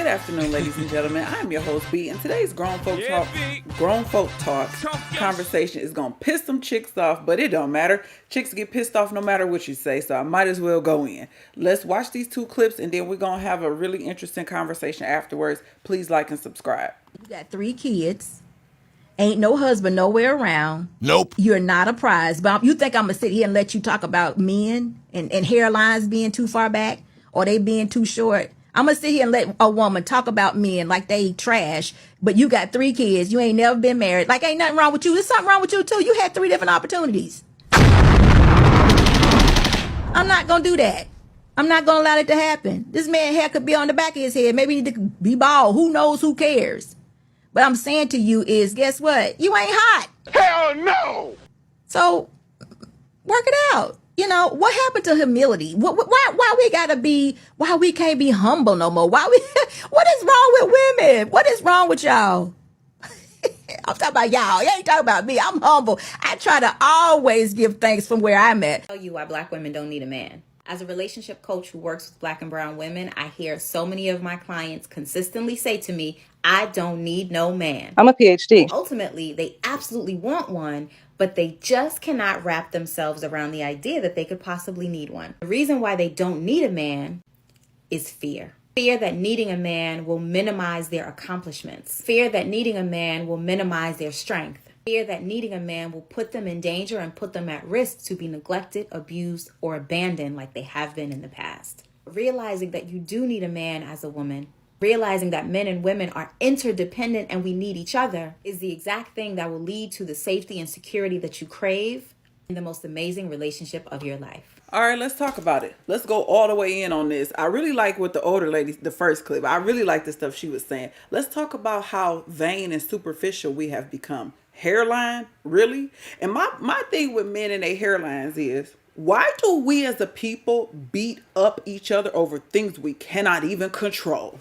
Good afternoon, ladies and gentlemen. I'm your host, B, and today's grown folk talk conversation is gonna piss some chicks off, but it don't matter. Chicks get pissed off no matter what you say, so I might as well go in. Let's watch these two clips, and then we're gonna have a really interesting conversation afterwards. Please like and subscribe. You got 3 kids. Ain't no husband nowhere around. Nope. You're not a prize bomb. You think I'm going to sit here and let you talk about men and hairlines being too far back or they being too short? I'm going to sit here and let a woman talk about men like they trash, but you got 3 kids. You ain't never been married. Like, ain't nothing wrong with you. There's something wrong with you, too. You had 3 different opportunities. I'm not going to do that. I'm not going to allow that to happen. This man's hair could be on the back of his head. Maybe he need to be bald. Who knows? Who cares? What I'm saying to you is, guess what? You ain't hot. Hell no! So, work it out. You know, what happened to humility? Why we gotta be, why we can't be humble no more? What is wrong with women? What is wrong with y'all? I'm talking about y'all. You ain't talking about me. I'm humble. I try to always give thanks from where I'm at. Tell you why Black women don't need a man. As a relationship coach who works with Black and brown women, I hear so many of my clients consistently say to me, I don't need no man. I'm a PhD. Ultimately, they absolutely want one, but they just cannot wrap themselves around the idea that they could possibly need one. The reason why they don't need a man is fear. Fear that needing a man will minimize their accomplishments. Fear that needing a man will minimize their strength. Fear that needing a man will put them in danger and put them at risk to be neglected, abused, or abandoned like they have been in the past. Realizing that you do need a man as a woman, realizing that men and women are interdependent and we need each other is the exact thing that will lead to the safety and security that you crave in the most amazing relationship of your life. All right, let's talk about it. Let's go all the way in on this. I really like what the older lady, the first clip, I really like the stuff she was saying. Let's talk about how vain and superficial we have become. Hairline, really? And my thing with men and their hairlines is, why do we as a people beat up each other over things we cannot even control?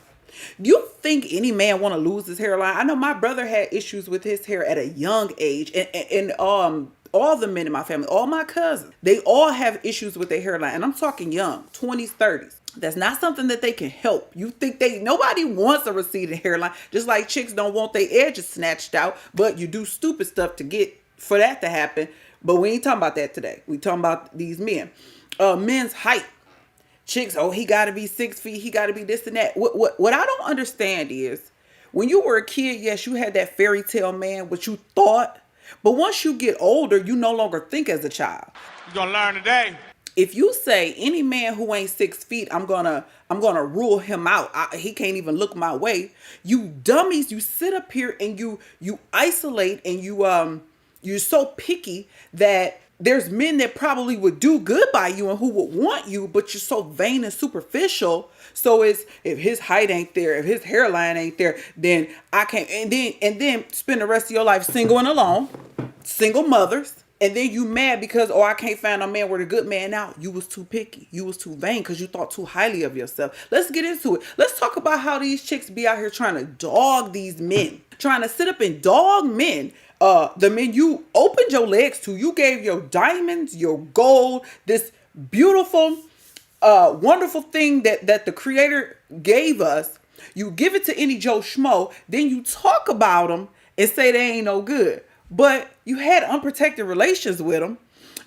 You think any man want to lose his hairline? I know my brother had issues with his hair at a young age, and all the men in my family, all my cousins, they all have issues with their hairline, and I'm talking young, 20s, 30s. That's not something that they can help. You think nobody wants a receding hairline, just like chicks don't want their edges snatched out, but you do stupid stuff to get for that to happen. But we ain't talking about that today. We talking about these men. Men's height. Chicks, oh, he got to be 6 feet. He got to be this and that. What I don't understand is, when you were a kid, yes, you had that fairy tale man, what you thought. But once you get older, you no longer think as a child. You're gonna learn today. If you say any man who ain't 6 feet, I'm gonna rule him out. He can't even look my way. You dummies, you sit up here and you isolate and you're so picky that there's men that probably would do good by you and who would want you, but you're so vain and superficial. So it's, if his height ain't there, if his hairline ain't there, then I can't. And then spend the rest of your life single and alone, single mothers. And then you mad because, oh, I can't find a man with a good man out. You was too picky. You was too vain because you thought too highly of yourself. Let's get into it. Let's talk about how these chicks be out here trying to dog these men. Trying to sit up and dog men. The men you opened your legs to. You gave your diamonds, your gold, this beautiful, wonderful thing that the Creator gave us. You give it to any Joe Schmo. Then you talk about them and say they ain't no good. But you had unprotected relations with them.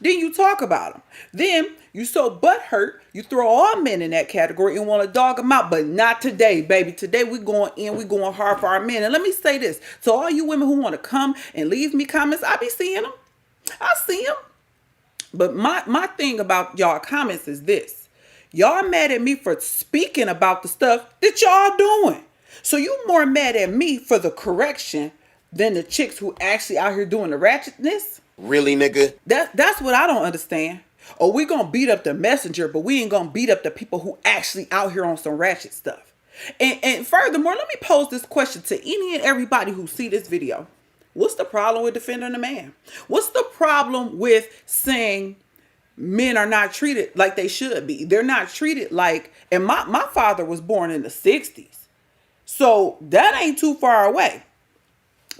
Then you talk about them. Then you so butthurt, you throw all men in that category and want to dog them out. But not today, baby. Today we going in, we going hard for our men. And let me say this. To all you women who want to come and leave me comments, I be seeing them. I see them. But my thing about y'all comments is this. Y'all mad at me for speaking about the stuff that y'all doing. So you more mad at me for the correction than the chicks who actually out here doing the ratchetness? Really, nigga? That's what I don't understand. Or we gonna beat up the messenger, but we ain't gonna beat up the people who actually out here on some ratchet stuff. And furthermore, let me pose this question to any and everybody who see this video. What's the problem with defending a man? What's the problem with saying men are not treated like they should be? They're not treated like, and my father was born in the 60s. So that ain't too far away.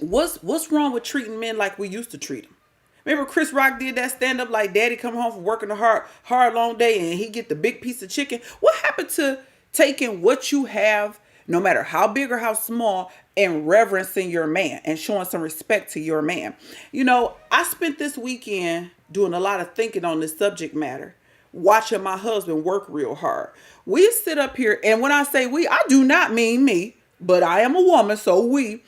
What's wrong with treating men like we used to treat them? Remember Chris Rock did that stand up like daddy come home from working a hard long day and he get the big piece of chicken. What happened to taking what you have no matter how big or how small, and reverencing your man and showing some respect to your man. I spent this weekend doing a lot of thinking on this subject matter, watching my husband work real hard. We sit up here, and when I say we, I do not mean me, but I am a woman, so we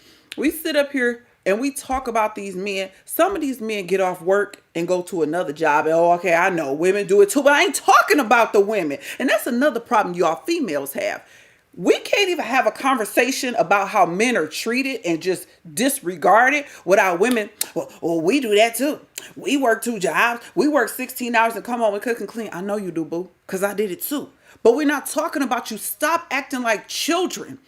sit up here and we talk about these men. Some of these men get off work and go to another job. And, oh, okay, I know women do it too, but I ain't talking about the women. And that's another problem y'all females have. We can't even have a conversation about how men are treated and just disregard it without women. Well, we do that too. We work 2 jobs. We work 16 hours and come home and cook and clean. I know you do, boo, because I did it too. But we're not talking about you. Stop acting like children.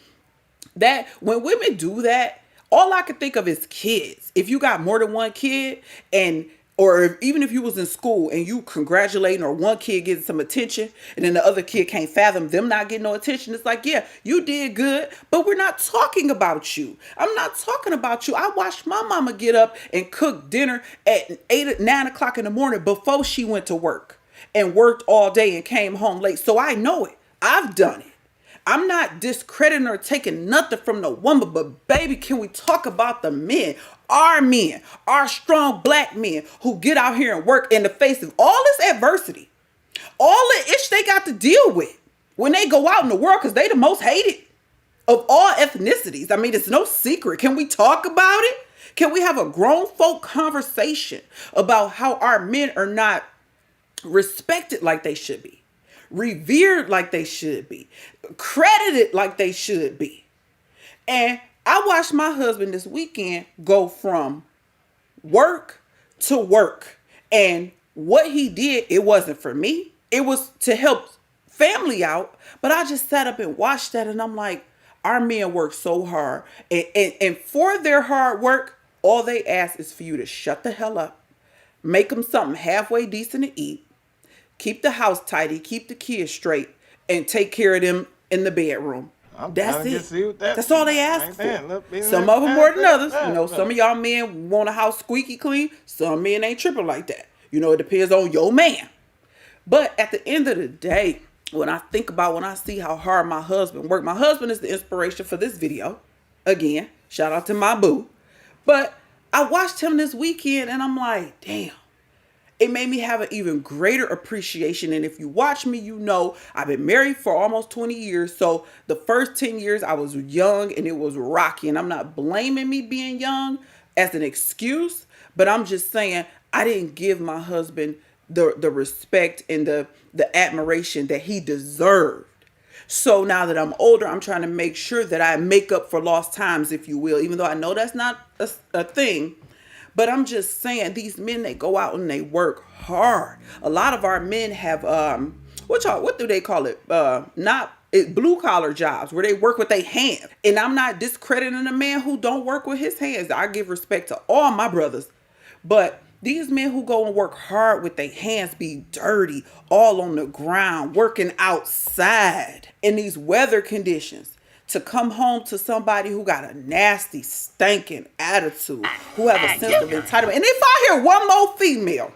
That when women do that, all I can think of is kids. If you got more than one kid, even if you was in school and you congratulating, or one kid getting some attention and then the other kid can't fathom them not getting no attention, it's like, yeah, you did good, but we're not talking about you. I'm not talking about you. I watched my mama get up and cook dinner at 9 o'clock in the morning before she went to work, and worked all day and came home late. So I know it. I've done it. I'm not discrediting or taking nothing from the woman, but baby, can we talk about the men, our strong black men who get out here and work in the face of all this adversity, all the ish they got to deal with when they go out in the world, because they the most hated of all ethnicities. I mean, it's no secret. Can we talk about it? Can we have a grown folk conversation about how our men are not respected like they should be, revered like they should be, credited like they should be? And I watched my husband this weekend go from work to work. And what he did, it wasn't for me. It was to help family out. But I just sat up and watched that, and I'm like, our men work so hard. And for their hard work, all they ask is for you to shut the hell up, make them something halfway decent to eat, keep the house tidy, keep the kids straight, and take care of them in the bedroom. That's it. That's all they ask for. Some of them more than others. Some of y'all men want a house squeaky clean. Some men ain't tripping like that. It depends on your man. But at the end of the day, when I see how hard my husband worked, my husband is the inspiration for this video. Again, shout out to my boo. But I watched him this weekend, and I'm like, damn. It made me have an even greater appreciation. And if you watch me, I've been married for almost 20 years. So the first 10 years I was young and it was rocky. And I'm not blaming me being young as an excuse, but I'm just saying I didn't give my husband the respect and the admiration that he deserved. So now that I'm older, I'm trying to make sure that I make up for lost times, if you will, even though I know that's not a thing. But I'm just saying, these men, they go out and they work hard. A lot of our men have, what do they call it? Blue collar jobs where they work with their hands. And I'm not discrediting a man who don't work with his hands. I give respect to all my brothers. But these men who go and work hard with their hands be dirty, all on the ground, working outside in these weather conditions, to come home to somebody who got a nasty, stinking attitude, who have a sense of entitlement. And if I hear one more female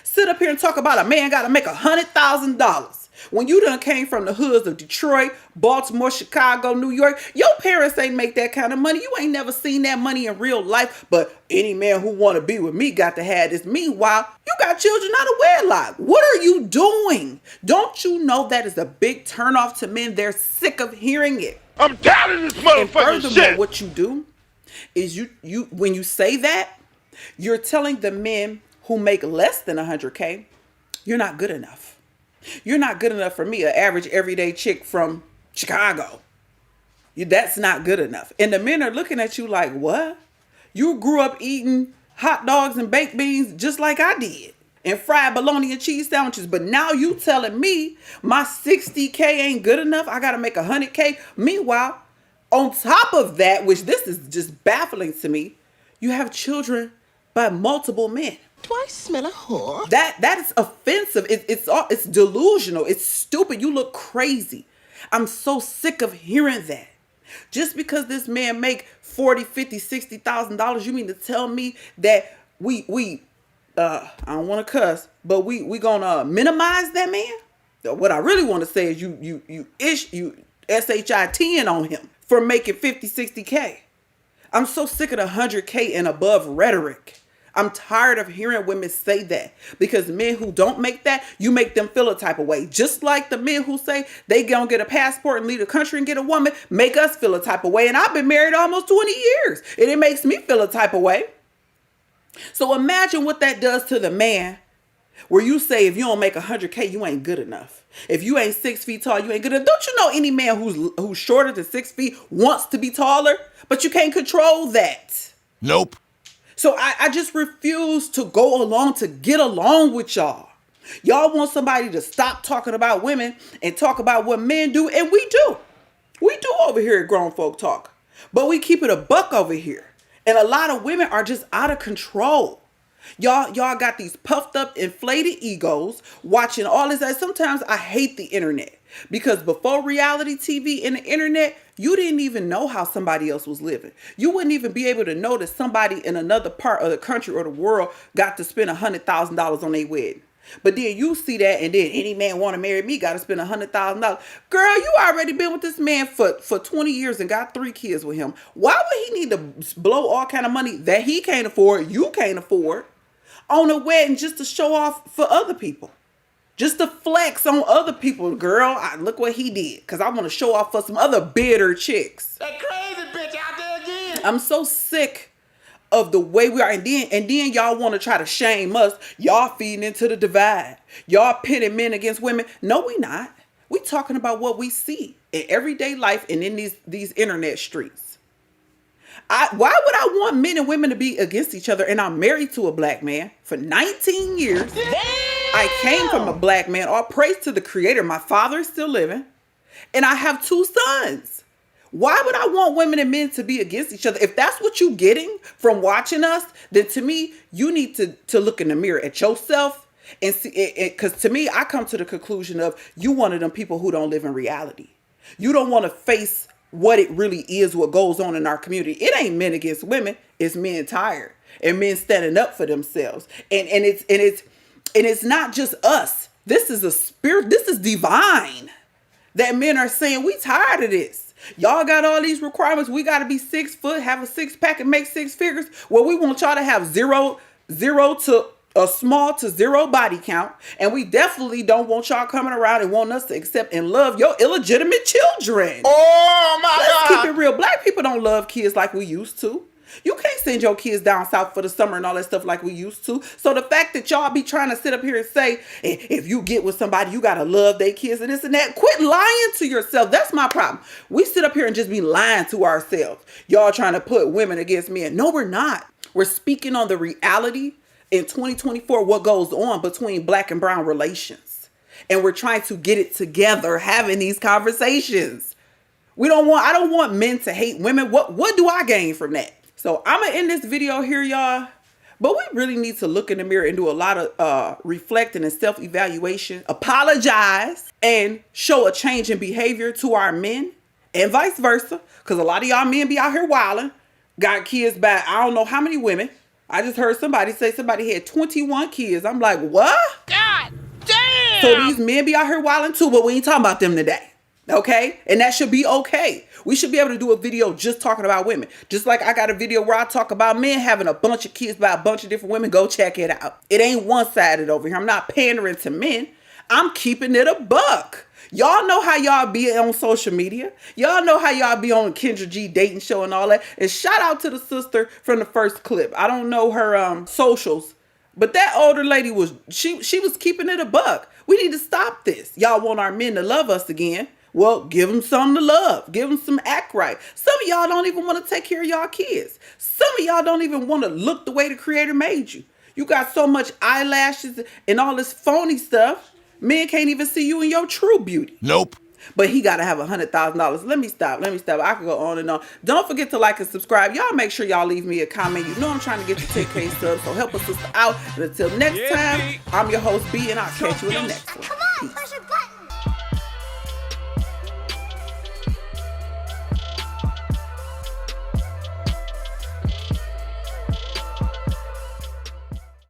sit up here and talk about a man got to make $100,000 when you done came from the hoods of Detroit, Baltimore, Chicago, New York, your parents ain't make that kind of money. You ain't never seen that money in real life. But any man who want to be with me got to have this. Meanwhile, you got children out of wedlock. What are you doing? Don't you know that is a big turnoff to men? They're sick of hearing it. I'm tired of this motherfucking And furthermore, shit. what you do is you when you say that, you're telling the men who make less than 100K, you're not good enough. You're not good enough for me, an average everyday chick from Chicago. That's not good enough. And the men are looking at you like, what? You grew up eating hot dogs and baked beans just like I did, and fried bologna and cheese sandwiches. But now you telling me my 60K ain't good enough. I got to make 100K. Meanwhile, on top of that, which this is just baffling to me, you have children by multiple men. Do I smell a whore? That is offensive. It's delusional. It's stupid. You look crazy. I'm so sick of hearing that. Just because this man make $40,000, $50,000, $60,000, you mean to tell me that we I don't want to cuss, but we gonna minimize that man? What I really want to say is you SHIT on him for making 50, 60K. I'm so sick of the 100K and above rhetoric. I'm tired of hearing women say that, because men who don't make that, you make them feel a type of way. Just like the men who say they gonna get a passport and leave the country and get a woman, make us feel a type of way. And I've been married almost 20 years and it makes me feel a type of way. So imagine what that does to the man, where you say if you don't make 100K, you ain't good enough. If you ain't 6 feet tall, you ain't good enough. Don't you know any man who's shorter than 6 feet wants to be taller, but you can't control that? Nope. So I just refuse to go along to get along with y'all. Y'all want somebody to stop talking about women and talk about what men do, and we do. We do over here at Grown Folk Talk. But we keep it a buck over here. And a lot of women are just out of control. Y'all got these puffed up, inflated egos watching all this. Sometimes I hate the internet, because before reality TV and the internet, you didn't even know how somebody else was living. You wouldn't even be able to know that somebody in another part of the country or the world got to spend $100,000 on their wedding. But then you see that, and then any man want to marry me got to spend $100,000. Girl, you already been with this man for 20 years and got 3 kids with him. Why would he need to blow all kind of money that he can't afford, you can't afford, on a wedding just to show off for other people? Just to flex on other people, girl. Look what he did, because I want to show off for some other bitter chicks. That crazy bitch out there again. I'm so sick of the way we are. And then y'all want to try to shame us. Y'all feeding into the divide. Y'all pitting men against women. No, we not. We talking about what we see in everyday life and in these internet streets. Why would I want men and women to be against each other? And I'm married to a black man for 19 years. Damn! I came from a black man. All praise to the Creator. My father is still living. And I have 2 sons. Why would I want women and men to be against each other? If that's what you're getting from watching us, then to me, you need to look in the mirror at yourself and see. Because to me, I come to the conclusion of you one of them people who don't live in reality. You don't want to face what it really is, what goes on in our community. It ain't men against women. It's men tired and men standing up for themselves. And it's not just us. This is a spirit. This is divine. That men are saying, we tired of this. Y'all got all these requirements. We got to be 6 foot, have a 6-pack, and make 6 figures. Well, we want y'all to have zero to a small to 0 body count. And we definitely don't want y'all coming around and wanting us to accept and love your illegitimate children. Oh my Let's God. keep it real. Black people don't love kids like we used to. You can't send your kids down south for the summer and all that stuff like we used to. So the fact that y'all be trying to sit up here and say, if you get with somebody, you got to love their kids and this and that. Quit lying to yourself. That's my problem. We sit up here and just be lying to ourselves. Y'all trying to put women against men. No, we're not. We're speaking on the reality in 2024, what goes on between black and brown relations. And we're trying to get it together, having these conversations. I don't want men to hate women. What do I gain from that? So I'm going to end this video here, y'all. But we really need to look in the mirror and do a lot of reflecting and self-evaluation. Apologize and show a change in behavior to our men and vice versa. Because a lot of y'all men be out here wilding. Got kids by I don't know how many women. I just heard somebody say somebody had 21 kids. I'm like, what? God damn. So these men be out here wilding too, but we ain't talking about them today. Okay? And that should be okay. We should be able to do a video just talking about women. Just like I got a video where I talk about men having a bunch of kids by a bunch of different women. Go check it out. It ain't one-sided over here. I'm not pandering to men. I'm keeping it a buck. Y'all know how y'all be on social media. Y'all know how y'all be on Kendra G dating show and all that. And shout out to the sister from the first clip. I don't know her socials, but that older lady was she was keeping it a buck. We need to stop this. Y'all want our men to love us again. Well, give them something to love. Give them some act right. Some of y'all don't even want to take care of y'all kids. Some of y'all don't even want to look the way the Creator made you. You got so much eyelashes and all this phony stuff. Men can't even see you in your true beauty. Nope. But he got to have $100,000. Let me stop. I could go on and on. Don't forget to like and subscribe. Y'all make sure y'all leave me a comment. You know I'm trying to get to 10K subs, so help a sister out. And until next time, I'm your host, B, and I'll catch you in the next one. Come on, Peace. Pressure